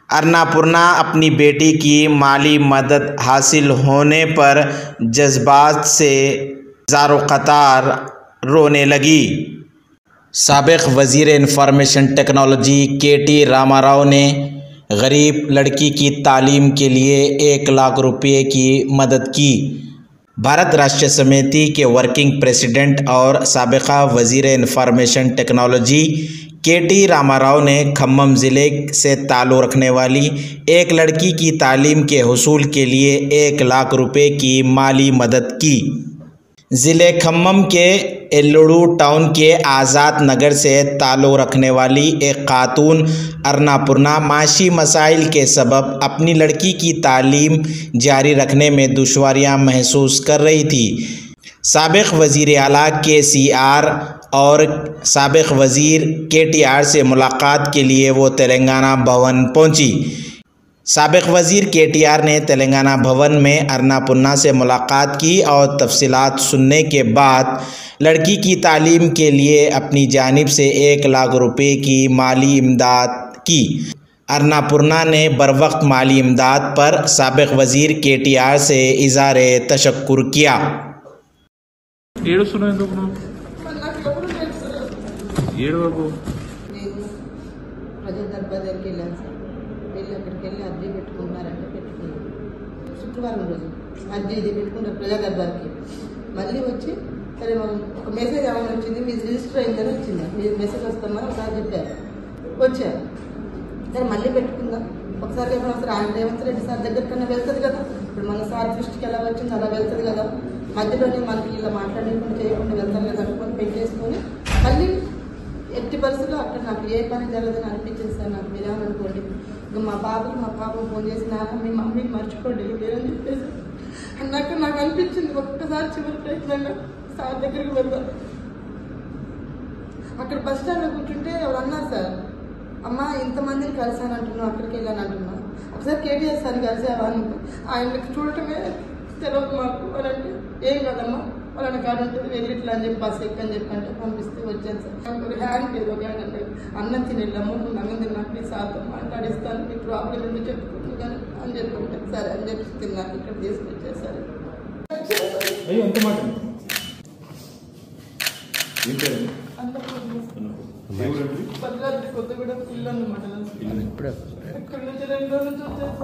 अन्नपूर्णा अपनी बेटी की माली मदद हासिल होने पर जज्बात से ज़ारो कतार रोने लगी। साबिक़ वज़ीर इंफॉर्मेशन टेक्नोलॉजी के.टी. रामाराव ने गरीब लड़की की तालीम के लिए 1 लाख रुपये की मदद की। भारत राष्ट्रीय समिति के वर्किंग प्रेसिडेंट और साबिक़ा वज़ीर इंफॉर्मेशन टेक्नोलॉजी के.टी. रामाराव ने खम्मम ज़िले से ताल्लुक़ रखने वाली एक लड़की की तालीम के हुसूल के लिए 1 लाख रुपये की माली मदद की। ज़िले खम्मम के एल्लुडू टाउन के आज़ाद नगर से ताल्लुक़ रखने वाली एक खातून अन्नपूर्णा माशी मसाइल के सबब अपनी लड़की की तालीम जारी रखने में दुश्वारियां महसूस कर रही थी। साबिक़ वज़ीर आला के.सी.आर. और साबिक़ वज़ीर के.टी.आर. से मुलाकात के लिए वो तेलंगाना भवन पहुंची। साबिक़ वज़ीर के.टी.आर. ने तेलंगाना भवन में अन्नपूर्णा से मुलाकात की और तफसीलात सुनने के बाद लड़की की तालीम के लिए अपनी जानिब से 1 लाख रुपये की माली इमदाद की। अन्नपूर्णा ने बरवक्त माली इमदाद पर साबिक़ वज़ीर के.टी.आर. से इज़हार तशक्कुर किया। ప్రజా దర్బార్ దగ్గరికి వెళ్ళాను సార్. వెళ్ళి అక్కడికి వెళ్ళి అర్జీ పెట్టుకుంటున్నారంటే పెట్టుకున్నాను. శుక్రవారం రోజు అర్జీ ఇది పెట్టుకున్నారు ప్రజా దర్బార్కి. మళ్ళీ వచ్చి సరే ఒక మెసేజ్ ఏమైనా వచ్చింది, మీరు రిజిస్టర్ అయిందని వచ్చింది, మీరు మెసేజ్ వస్తామని ఒకసారి చెప్పారు. వచ్చారు సరే మళ్ళీ పెట్టుకుందాం ఒకసారి చెప్పిన వస్తారు. ఆయన రేవంత్ రెడ్డి సార్ దగ్గరికన్నా వెళ్తుంది కదా, ఇప్పుడు మన సార్ దృష్టికి ఎలా వచ్చింది అలా వెళ్తుంది కదా, మధ్యలోనే మనకి ఇలా మాట్లాడకుండా చేయకుండా వెళ్తాం కదా అనుకొని పెట్టేసుకొని మళ్ళీ ఎట్టి పరిస్థితుల్లో అక్కడ నాకు ఏ పని జరగదని అనిపించింది సార్. నాకు మీరేమనుకోండి, ఇంకా మా పాపకు ఫోన్ చేసి నాన్న మీ మమ్మీని మర్చిపోండి మీరని చెప్పేసి అన్నాక నాకు అనిపించింది ఒక్కసారి చివరి ప్రయత్నంగా సార్ దగ్గరికి వెళ్దాం. అక్కడ బస్ స్టాండ్లో కూర్చుంటే ఎవరు అన్నారు సార్, అమ్మ ఇంతమందిని కలిసాను అంటున్నావు, అక్కడికి వెళ్ళాను అంటున్నావు, ఒకసారి కేటీఆర్ సార్ని కలిసావా అని. ఆయనకి చూడటమే తెలియదు మాకు అని అంటే, ఏం కదమ్మా వాళ్ళని కాడు ఉంటుంది వెళ్ళిట్లా అని చెప్పి బస్ ఎక్కని చెప్పంటే పంపిస్తే వచ్చాను సార్. ఒక హ్యాండ్ లేదు, ఒక హ్యాండ్ అంటే అన్నం తినేళ్ళమ్మ నువ్వు అన్నం తిన్నాక మీ సార్తో మాట్లాడిస్తాను, మీ ప్రాబ్లం ఎందుకు చెప్పుకుంటుంది కానీ అని చెప్పి ఉంటుంది సరే అని చెప్పి తిన్నాక ఇక్కడ తీసుకొచ్చేసారు. భద్రాద్రి కొత్తగూడెం ఇల్లు అన్నమాట. ఇక్కడ నుంచి 2 రోజుల నుంచి వచ్చేసారు.